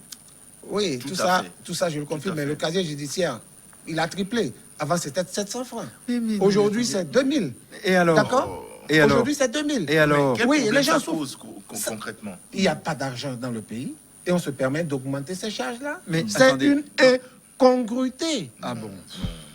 Oui, Tout tout à ça, fait. tout ça, je le confirme. Tout à Mais le fait. casier judiciaire, il a triplé. Avant, c'était 700 francs. Mais- Aujourd'hui, c'est 2000. Et alors D'accord. Et alors Aujourd'hui, c'est 2000. Et alors Quel Oui, problème les gens ça souffrent. pose concrètement? Il n'y a pas d'argent dans le pays et on se permet d'augmenter ces charges-là. Mais C'est attendez. une incongruité. Ah bon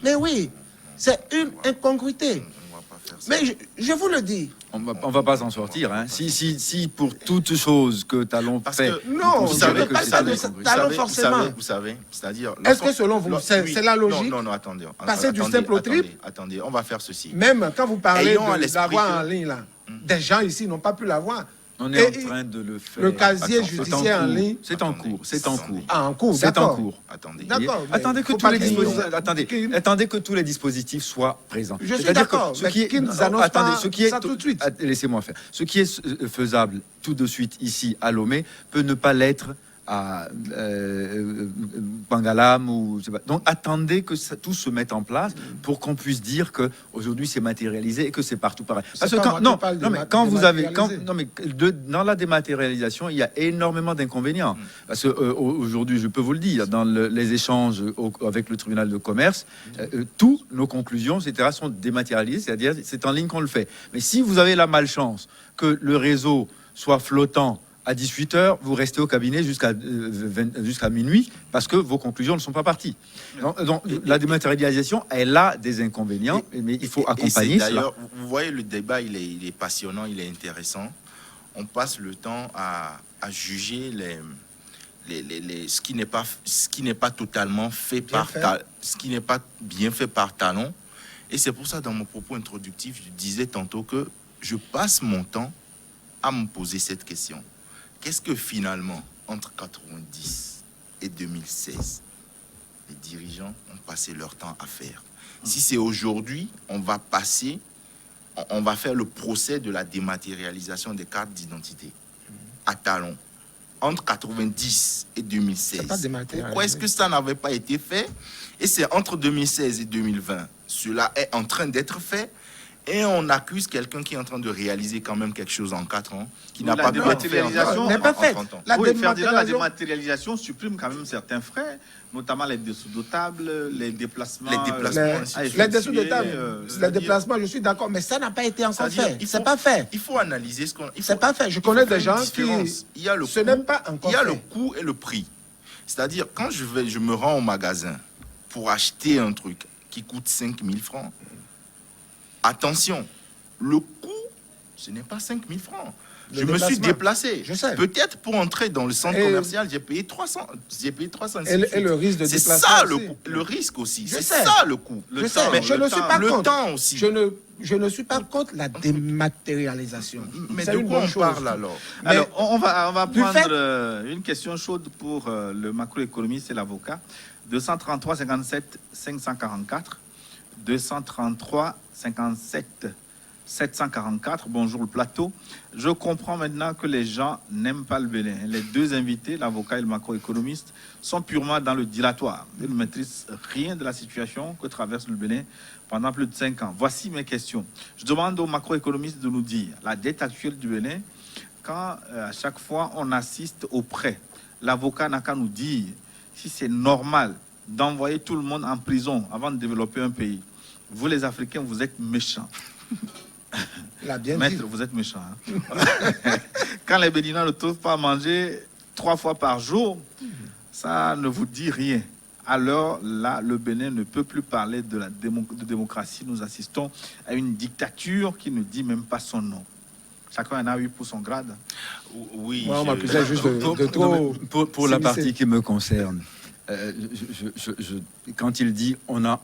Mais oui, c'est une incongruité. On va pas faire ça. Mais je vous le dis. On va pas s'en sortir. Hein. Si pour toute chose que Talon Parce fait, que- Non, vous je considérez ne que parle c'est pas une de incongruence. talent forcément. Vous savez, c'est-à-dire... Est-ce que selon vous, c'est la logique? Non, attendez. Passer du Attendez, simple au triple? Attendez, on va faire ceci. Même quand vous parlez Ayons à de l'esprit l'avoir que- en ligne, là, des gens ici n'ont pas pu l'avoir. On Et- est en train de le faire. le casier Attends, judiciaire en ligne. C'est en cours. C'est en Attendez. cours. Ah, en cours, C'est en d'accord. cours. Attendez. D'accord. mais Attendez que faut tous pas les qu'ils dispositifs. nous- Attendez, qu'ils- attendez que tous les dispositifs soient présents. Je suis C'est-à-dire que d'accord, ce mais qui est, qu'ils nous annoncent attendez, pas ce qui est ça tout de suite. Laissez-moi faire. Ce qui est faisable tout de suite ici à Lomé peut ne pas l'être à Pangalam ou je sais pas. Donc attendez que tout se mette en place pour qu'on puisse dire que aujourd'hui c'est matérialisé et que c'est partout pareil. Parce que pas moi quand, qui parle de non, mais quand vous avez dématérialisé. dans la dématérialisation il y a énormément d'inconvénients parce que aujourd'hui je peux vous le dire dans les échanges avec le tribunal de commerce tous nos conclusions etc sont dématérialisées, c'est-à-dire c'est en ligne qu'on le fait. Mais si vous avez la malchance que le réseau soit flottant à 18h, vous restez au cabinet jusqu'à minuit parce que vos conclusions ne sont pas parties. Donc, la dématérialisation, elle a des inconvénients, mais il faut accompagner cela. D'ailleurs, vous voyez, le débat, il est passionnant, il est intéressant. On passe le temps à juger ce qui n'est pas totalement fait Bien par fait. ce qui n'est pas bien fait par Talon. Et c'est pour ça, dans mon propos introductif, je disais tantôt que je passe mon temps à me poser cette question. Qu'est-ce que finalement, entre 90 et 2016, les dirigeants ont passé leur temps à faire? Si c'est aujourd'hui, on va faire le procès de la dématérialisation des cartes d'identité à Talon. Entre 90 et 2016. C'est pas dématérialisé. Pourquoi est-ce que ça n'avait pas été fait? Et c'est entre 2016 et 2020. Cela est en train d'être fait. Et on accuse quelqu'un qui est en train de réaliser quand même quelque chose en 4 ans, qui n'a La pas pu être fait en dématérialisation n'est pas faite. 30 ans. La Oui, Ferdinand, la dématérialisation- dématérialisation supprime quand même certains frais, notamment les dessous de table, les déplacements. Les déplacements, Les dessous de table, les c'est-à-dire- déplacements, je suis d'accord, mais ça n'a pas été encore C'est-à-dire, fait. il C'est faut- pas fait. Il faut analyser ce qu'on... il faut- C'est pas fait. Je il faut connais faire des une gens différence. qui. Il y a le Ce coût, n'est pas encore il y a fait. le coût et le prix. C'est-à-dire, quand je me rends au magasin pour acheter un truc qui coûte 5 000 francs, attention, le coût, ce n'est pas 5 000 francs. Le Je me suis déplacement. déplacé. Je sais. Peut-être pour entrer dans le centre Et- commercial, j'ai payé 300. J'ai payé 306. Et le risque de C'est déplacement. ça le aussi. coût, le risque aussi. Je C'est sais. ça le coût. Je sais, mais je ne suis pas Le contre. temps aussi. Je ne suis pas contre la dématérialisation. Mais C'est de une quoi bonne on chose. parle alors? Mais Alors, on va du prendre fait- une question chaude pour le macroéconomiste et l'avocat. 233 57 544, 233 57 744. Bonjour le plateau. Je comprends maintenant que les gens n'aiment pas le Bénin. Les deux invités, l'avocat et le macroéconomiste, sont purement dans le dilatoire. Ils ne maîtrisent rien de la situation que traverse le Bénin pendant plus de 5 ans. Voici mes questions. Je demande au macroéconomiste de nous dire la dette actuelle du Bénin. Quand à chaque fois on assiste au prêt, l'avocat n'a qu'à nous dire si c'est normal d'envoyer tout le monde en prison avant de développer un pays. Vous les Africains, vous êtes méchants. il a bien dit. Maître, vous êtes méchants. Hein. Quand les Béninois ne trouvent pas à manger 3 fois par jour, ça ne vous dit rien. Alors là, le Bénin ne peut plus parler de de démocratie. Nous assistons à une dictature qui ne dit même pas son nom. Chacun en a eu pour son grade. Oui, Moi, on je- m'accusait juste de Non, trop. mais pour la s'immiscer. partie qui me concerne, quand il dit on n'a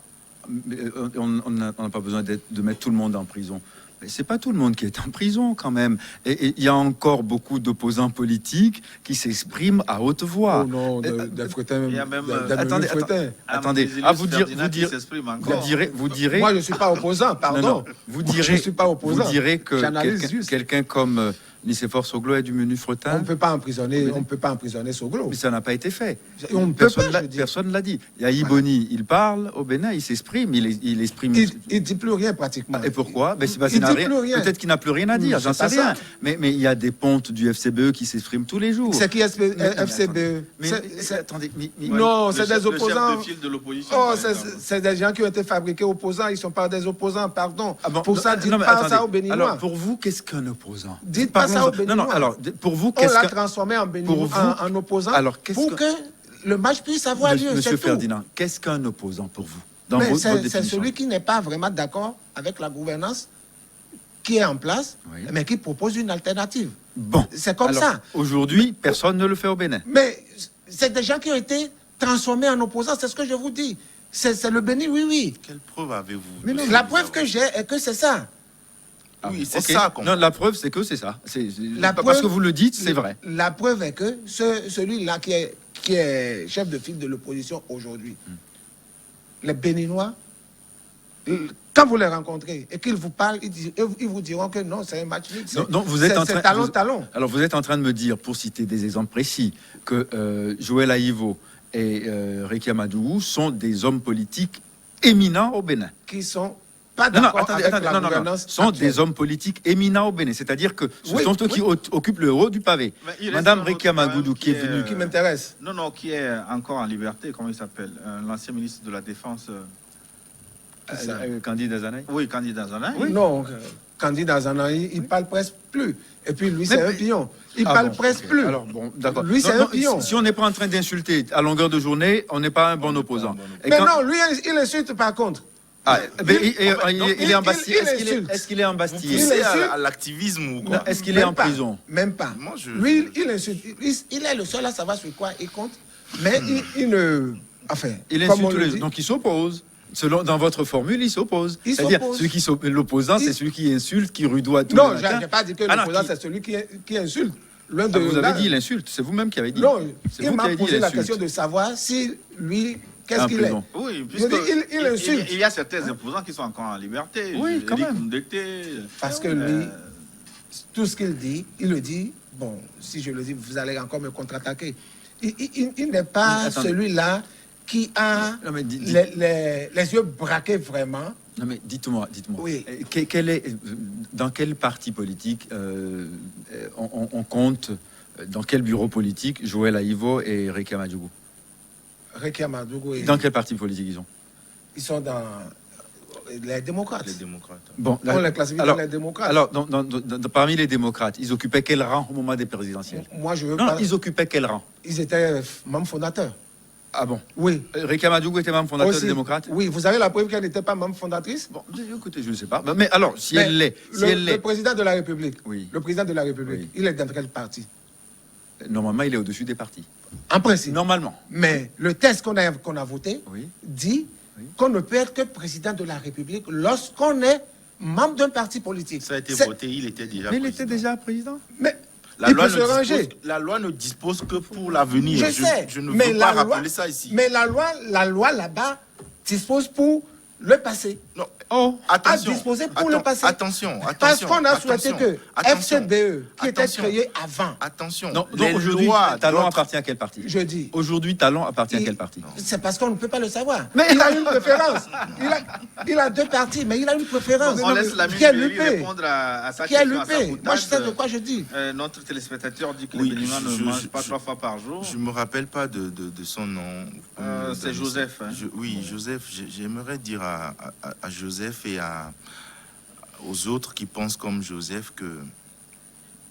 pas besoin de mettre tout le monde en prison. Mais c'est pas tout le monde qui est en prison quand même. Et il y a encore beaucoup d'opposants politiques qui s'expriment à haute voix. Oh non, des Frétins, Il y a même, attendez, attendez. Ah, vous direz, Moi, je ne suis pas opposant, pardon. non, vous Moi, direz, je ne suis pas opposant. vous direz que J'analyse juste. quelqu'un comme Nicéphore Soglo est du menu On fretin. ne peut pas emprisonner Soglo. Mais ça n'a pas été fait. On ne peut Personne pas, je dis. personne l'a dit. Il y a Iboni, il parle au Bénin, il s'exprime, il exprime. Il ne dit plus rien pratiquement. Et pourquoi? Ben, c'est parce Il qu'il n'a dit rien. plus rien. Peut-être qu'il n'a plus rien à dire, C'est j'en sais pas ça. rien. Mais il y a des pontes du FCBE qui s'expriment tous les jours. C'est qui FCBE? Mais attendez, Non, c'est des Le chef opposants. de file de l'opposition. Oh, par exemple. c'est des gens qui ont été fabriqués opposants. Ils ne sont pas des opposants, pardon. Ah bon, Pour ça, dites non, mais pas attendez. ça aux Béninois. Alors, pour vous, qu'est-ce qu'un opposant? Dites pas ça aux Parlons-en. Non, non, Béninois. alors, pour vous, On qu'est-ce l'a qu'un... transformé en Béninois, pour vous, en opposant, alors, qu'est-ce pour que- que le match puisse avoir lieu. Monsieur c'est tout. Ferdinand, qu'est-ce qu'un opposant pour vous? Dans Mais votre c'est définition. celui qui n'est pas vraiment d'accord avec la gouvernance qui est en place, Oui. mais qui propose une alternative. Bon. C'est comme Alors, ça. Aujourd'hui, personne ne le fait au Bénin. Mais c'est des gens qui ont été transformés en opposants, c'est ce que je vous dis. C'est le Béni, oui, oui. Quelle preuve avez-vous? Mais de non, ce la vous preuve avez- que j'ai est que c'est ça. Oui, c'est Ok. ça qu'on... Non, la preuve, c'est que c'est ça. La Parce preuve- que vous le dites, c'est vrai. La preuve est que celui-là qui est chef de file de l'opposition aujourd'hui, les Béninois, quand vous les rencontrez et qu'ils vous parlent, ils vous diront que non, c'est un match nul. Donc, vous êtes en train, C'est talon, vous- talon. Alors, vous êtes en train de me dire, pour citer des exemples précis, que Joël Aïvo et Rekia Madougou sont des hommes politiques éminents au Bénin. Qui sont pas Non, non, d'accord attendez, avec attendez, la non, non, non. gouvernance Sont actuelle. des hommes politiques éminents au Bénin. C'est-à-dire que ce Oui, sont eux qui occupent le haut du pavé. Mais il reste Madame un autre Rekia quand même Magoudou, qui est venue. Qui m'intéresse. Non, non, qui est encore en liberté, comment il s'appelle l'ancien ministre de la Défense. ça Candide Azanaï. Oui, candidat Zana. Non, candidat Zanaï, il parle presque plus. Et puis lui, c'est Mais- un pion. Il Ah parle bon, presque ok. plus. Alors, bon, d'accord. Lui, c'est Non, un non, pion. Si on n'est pas en train d'insulter à longueur de journée, on n'est pas un bon opposant. Et Mais quand- non, lui, il insulte par contre. Ah, mais il- il est en Bastille. il insulte. Est-ce qu'il est en Vous Bastille? poussez insulte. à l'activisme ou Non, quoi? est-ce qu'il est Même en pas, prison? Même pas. Moi, je- Lui, il insulte. Il est le seul à savoir sur quoi il compte. Mais il ne. Enfin, Il comme insulte on tous le les dit, donc il s'oppose. Selon, dans votre formule, il s'oppose. Il C'est-à-dire, s'oppose. l'opposant, Il- c'est celui qui insulte, qui rudoie tout Non, le je matin. n'ai pas dit que Ah non, l'opposant, qui- c'est celui qui insulte. Loin Ah, de vous là. avez dit l'insulte, c'est vous-même qui avez dit. Non, C'est il vous qui m'a avez dit posé la l'insulte. question de savoir si lui, qu'est-ce En qu'il est. prison. Oui, Je puisque dis, il insulte. il y a certains opposants qui sont encore en liberté. Oui, quand Eric même. Mdete, Parce que lui, tout ce qu'il dit, il le dit. Bon, si je le dis, vous allez encore me contre-attaquer. Il n'est pas Attendez. celui-là qui a Non, mais les yeux braqués vraiment. Non mais dites-moi. Oui. Dans quel parti politique on compte, dans quel bureau politique, Joël Aïvo et Rekia Madougou? Rekia Madougou, Dans quel parti politique ils ont? ils sont dans les démocrates. Les démocrates. Bon, On les classifie dans les démocrates. Alors, parmi les démocrates, ils occupaient quel rang au moment des présidentielles? Moi, je veux Non, pas. ils occupaient quel rang? Ils étaient membres fondateurs. Ah bon? Oui. Rekia Madougou était membre fondateur Aussi. des démocrates? Oui, vous avez la preuve qu'elle n'était pas membre fondatrice. Bon, écoutez, je ne sais pas. Mais alors, si Mais elle l'est, le président de la République. Oui. Le président de la République, Oui. il est dans quel parti? normalement, il est au-dessus des partis. En principe. Normalement. Mais le texte qu'on a voté Oui. dit Oui. qu'on ne peut être que président de la République lorsqu'on est membre d'un parti politique. Ça a été C'est- voté, il était déjà Mais il président. était déjà président. Mais La il loi, peut se ranger. la loi ne dispose que pour l'avenir. Je sais. Je ne mais veux pas la loi- rappeler ça ici. Mais la loi là-bas dispose pour le passé. Non. Oh, Attention. à disposer pour le passé. Attention. Parce qu'on a souhaité que attention, FCBE, qui était attention, créé avant, Attention. non, Les donc aujourd'hui, lois Talon d'autres- appartient à quel parti? je dis, Aujourd'hui, Talon appartient à Il- quel parti? c'est parce qu'on ne peut pas le savoir. Mais- Il a une préférence. Il a deux partis, mais il a une préférence. On laisse la Qui est Julie l'UP. répondre à sa Qui est question, à sa l'UP. boutade. Moi, je sais de quoi je dis. Notre téléspectateur dit que Oui, les Béninois ne je- mangent pas je- 3 fois par jour. Je me rappelle pas de son nom. C'est Joseph, hein. Oui, Joseph. J'aimerais dire à Joseph et aux autres qui pensent comme Joseph que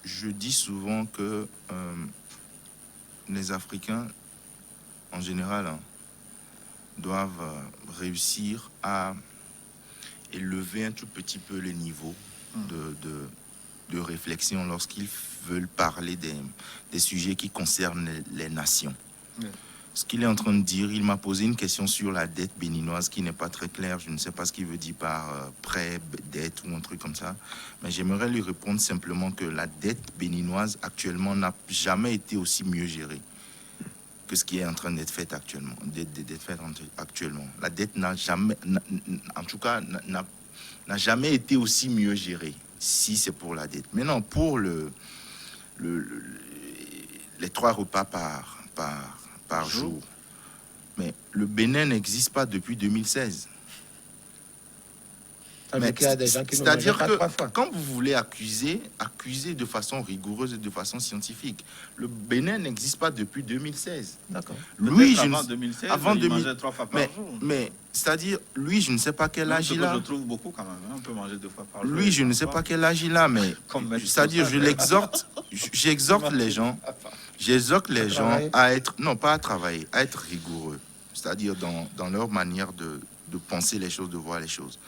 je dis souvent que les Africains, en général, doivent réussir à élever un tout petit peu le niveau de réflexion lorsqu'ils veulent parler des sujets qui concernent les nations. Oui. Ce qu'il est en train de dire, il m'a posé une question sur la dette béninoise qui n'est pas très claire. Je ne sais pas ce qu'il veut dire par prêt, dette ou un truc comme ça. Mais j'aimerais lui répondre simplement que la dette béninoise actuellement n'a jamais été aussi mieux gérée que ce qui est en train d'être fait actuellement. La dette n'a jamais, en tout cas, n'a jamais été aussi mieux gérée, si c'est pour la dette. Maintenant, pour les 3 repas par jour. Mais le Bénin n'existe pas depuis 2016. Mais il y a des gens qui c'est-à-dire pas 3 fois. que quand vous voulez accuser de façon rigoureuse et de façon scientifique. Le Bénin n'existe pas depuis 2016. D'accord. Lui, Avant 2016, il mangeait 3 fois par jour. mais c'est-à-dire, lui, je ne sais pas quel âge il a. Je trouve beaucoup quand même. On peut manger 2 fois par jour. Lui, je ne sais pas quel âge il a, mais c'est-à-dire, j'exhorte les gens. J'exhorte les gens à être, non pas à travailler, à être rigoureux. C'est-à-dire dans leur manière de penser les choses, de voir les choses.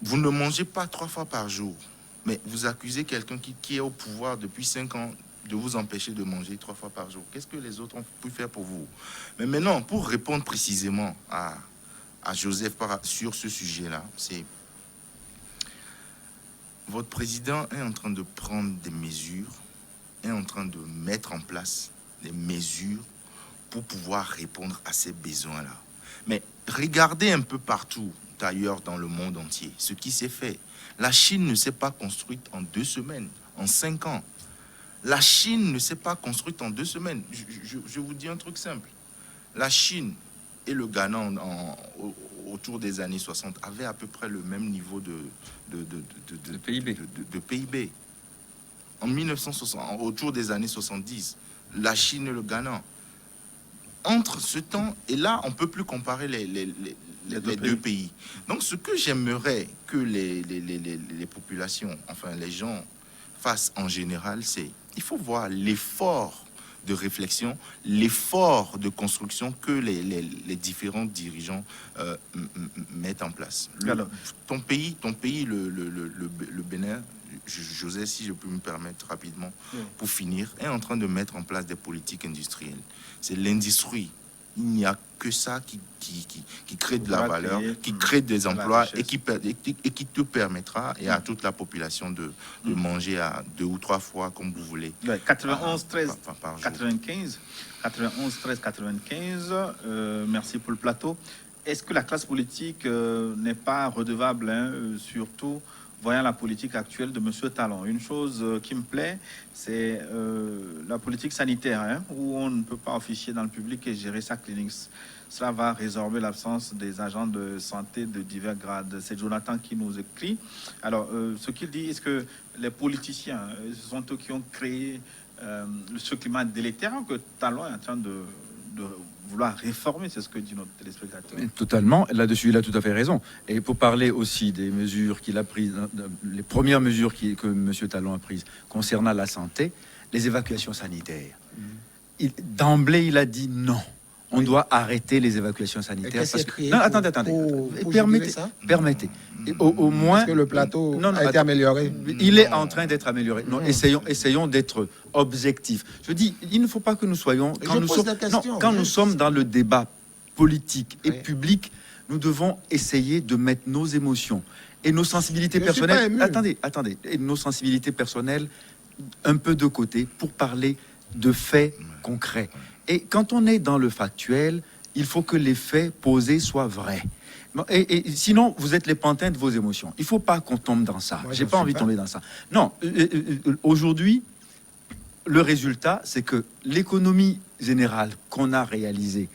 Vous ne mangez pas 3 fois par jour, mais vous accusez quelqu'un qui est au pouvoir depuis 5 ans de vous empêcher de manger 3 fois par jour. Qu'est-ce que les autres ont pu faire pour vous? Mais maintenant, pour répondre précisément à Joseph sur ce sujet-là, c'est votre président est en train de prendre des mesures, est en train de mettre en place des mesures pour pouvoir répondre à ces besoins-là. Mais regardez un peu partout ailleurs dans le monde entier ce qui s'est fait. La Chine ne s'est pas construite en 2 semaines, en 5 ans. La Chine ne s'est pas construite en 2 semaines. Je vous dis un truc simple. La Chine et le Ghana autour des années 60 avaient à peu près le même niveau de PIB. En 1960, autour des années 70, la Chine et le Ghana. Entre ce temps et là, on ne peut plus comparer les 2 pays. Donc, ce que j'aimerais que les populations, enfin les gens fassent en général, c'est il faut voir l'effort de réflexion, l'effort de construction que les différents dirigeants mettent en place. Ton pays, le Bénin, José, si je peux me permettre rapidement, pour finir, est en train de mettre en place des politiques industrielles. C'est l'industrie. Il n'y a que ça qui crée de la valeur, qui crée des emplois et qui te permettra et à toute la population de manger à 2 ou 3 fois comme vous voulez. 91 13 95. Merci pour le plateau. Est-ce que la classe politique n'est pas redevable, surtout voyant la politique actuelle de M. Talon? Une chose qui me plaît, c'est la politique sanitaire, où on ne peut pas officier dans le public et gérer sa clinique. Cela va résorber l'absence des agents de santé de divers grades. C'est Jonathan qui nous écrit. Alors, ce qu'il dit, est-ce que les politiciens, ce sont eux qui ont créé ce climat délétère que Talon est en train de vouloir réformer? C'est ce que dit notre téléspectateur. Totalement, là-dessus, il a tout à fait raison. Et pour parler aussi des mesures qu'il a prises, les premières mesures que M. Talon a prises concernant la santé, les évacuations sanitaires. D'emblée, il a dit non. On doit arrêter les évacuations sanitaires. Parce que... Non, attendez. Permettez. Au moins... Parce que le plateau a été amélioré. Il est en train d'être amélioré. Non, essayons d'être objectifs. Je dis, il ne faut pas que nous soyons... Quand nous sommes dans le débat politique et public, nous devons essayer de mettre nos émotions et nos sensibilités personnelles... Attendez. Et nos sensibilités personnelles un peu de côté pour parler de faits concrets. Et quand on est dans le factuel, il faut que les faits posés soient vrais. Et sinon, vous êtes les pantins de vos émotions. Il ne faut pas qu'on tombe dans ça. J'ai pas envie de tomber dans ça. Non, aujourd'hui, le résultat, c'est que l'économie générale qu'on a réalisée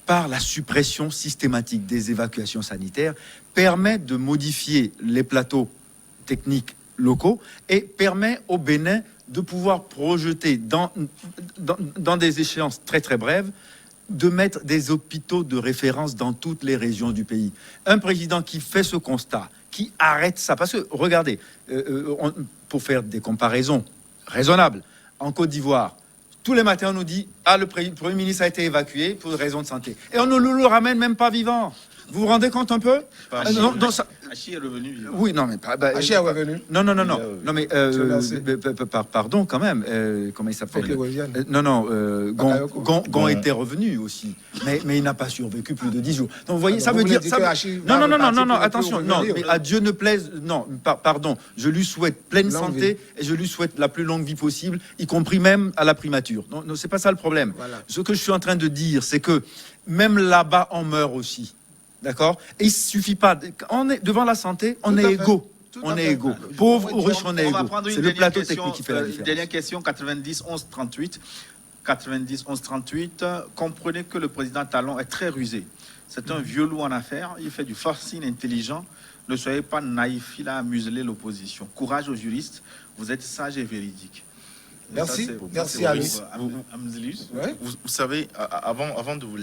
par la suppression systématique des évacuations sanitaires permet de modifier les plateaux techniques locaux et permet au Bénin de pouvoir projeter dans des échéances très très brèves, de mettre des hôpitaux de référence dans toutes les régions du pays. Un président qui fait ce constat, qui arrête ça, parce que regardez, pour faire des comparaisons raisonnables, en Côte d'Ivoire, Tous les matins, on nous dit « Ah, le Premier ministre a été évacué pour des raisons de santé. » Et on ne le ramène même pas vivant. Vous vous rendez compte un peu? Hachi est revenu vivant. Oui, non, mais Hachi est revenu. Non, mais pardon, quand même. Comment il Faut s'appelle? qu'il revienne. Gon était revenu aussi, mais il n'a pas survécu plus de 10 jours. Donc vous voyez, Alors, ça vous veut voulez dire dire que Hachi va repartir pour attention, non, revenir. mais à Dieu ne plaise, non, pardon, je lui souhaite pleine Longue santé et je lui souhaite la plus longue vie possible, y compris même à la primature. Non, c'est pas ça le problème. Voilà. Ce que je suis en train de dire, c'est que même là-bas, on meurt aussi. D'accord? Et il suffit pas. On est devant la santé, on est égaux. On est égaux. Pauvres ou riches, on est On va égaux. prendre C'est une le dernière plateau question, technique qui fait la une différence. dernière question, 90 11 38. 90 11 38. Comprenez que le président Talon est très rusé. C'est un vieux loup en affaires. Il fait du forcing intelligent. Ne soyez pas naïf. Il a muselé l'opposition. Courage aux juristes. Vous êtes sage et véridique. Et Merci. ça, Merci c'est à pour lui. Amzelius. Ouais. Vous savez, avant de vous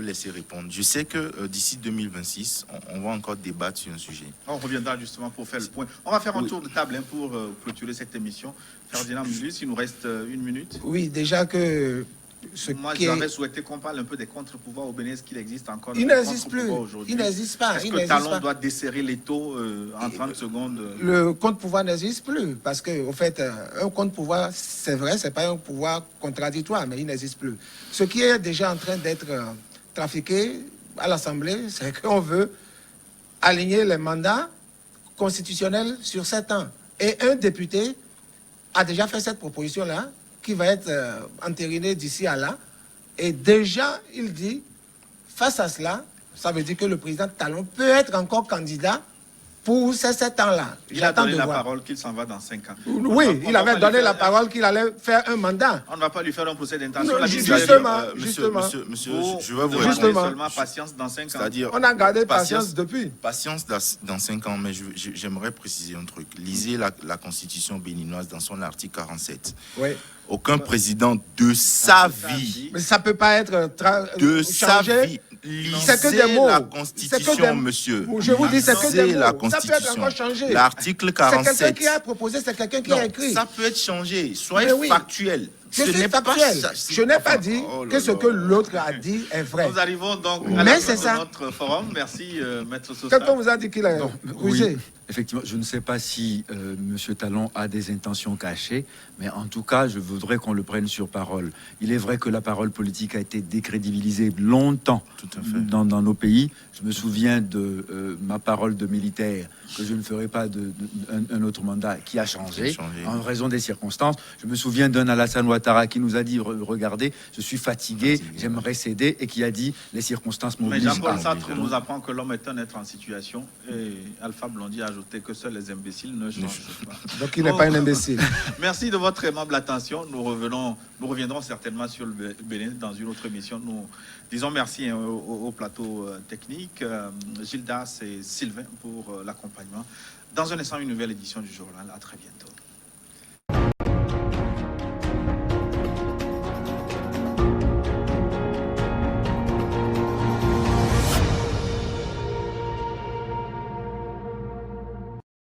laisser répondre, je sais que d'ici 2026, on va encore débattre sur un sujet. On reviendra justement pour faire le point. On va faire un tour de table pour clôturer cette émission. Ferdinand Amzelius, il nous reste 1 minute. Oui, déjà que ce Moi, qui j'avais est... souhaité qu'on parle un peu des contre-pouvoirs au Bénin. Est-ce qu'il existe encore Il des n'existe plus. contre-pouvoirs aujourd'hui? Il n'existe pas. Est-ce Il que n'existe Talon pas. doit desserrer les taux en 30 secondes? Le contre-pouvoir n'existe plus parce que, au fait, un contre-pouvoir, c'est vrai, c'est pas un pouvoir contradictoire, mais il n'existe plus. Ce qui est déjà en train d'être trafiqué à l'Assemblée, c'est qu'on veut aligner les mandats constitutionnels sur 7 ans. Et un député a déjà fait cette proposition-là, qui va être entérinée d'ici à là. Et déjà, il dit, face à cela, ça veut dire que le président Talon peut être encore candidat pour ces 7 ans-là. Il a J'attends donné de la voir. parole qu'il s'en va dans 5 ans. Oui, il avait donné la parole qu'il allait faire un mandat. On ne va pas lui faire un procès d'intention. Non, La justement, ministre Monsieur, vous je vais vous demandez Justement. seulement patience dans 5 ans. C'est-à-dire, On a gardé patience depuis. patience dans 5 ans, mais j'aimerais préciser un truc. Lisez la Constitution béninoise dans son article 47. Oui. Aucun président de sa vie, Mais ça ne peut pas être de sa changé. vie, C'est que des mots. la C'est que Constitution, des- monsieur. Je vous dis, c'est que des Lisez la mots. Ça peut être Constitution. encore changé. L'article C'est quelqu'un 47. qui a proposé, c'est quelqu'un qui Non, a écrit. ça peut être changé. Soyez Mais oui. factuel. Je Ce suis n'est pas factuel. ça. Je n'ai pas dit Oh là que ce là. que l'autre a dit est vrai. Nous arrivons donc à Mais la c'est fin de ça. notre forum. Merci, Maître Sosa. Quelqu'un vous a dit qu'il a rusé. Oui, effectivement, je ne sais pas si M. Talon a des intentions cachées, mais en tout cas, je voudrais qu'on le prenne sur parole. Il est vrai que la parole politique a été décrédibilisée longtemps Tout à fait. dans nos pays. Je me souviens de ma parole de militaire, que je ne ferai pas un autre mandat, qui a changé, en raison des circonstances. Je me souviens d'un Alassane Ouattara qui nous a dit, regardez, je suis fatigué, j'aimerais céder, et qui a dit, les circonstances Mais m'obligent. Jean-Paul Sartre nous apprend que l'homme est un être en situation. Et Alpha Blondy a ajouté que seuls les imbéciles ne changent pas. Donc il n'est pas un imbécile. Merci de votre aimable attention. Nous reviendrons certainement sur le Bénin dans une autre émission. Nous disons merci au plateau technique, Gildas et Sylvain pour l'accompagnement. Dans un instant, une nouvelle édition du journal. À très bientôt.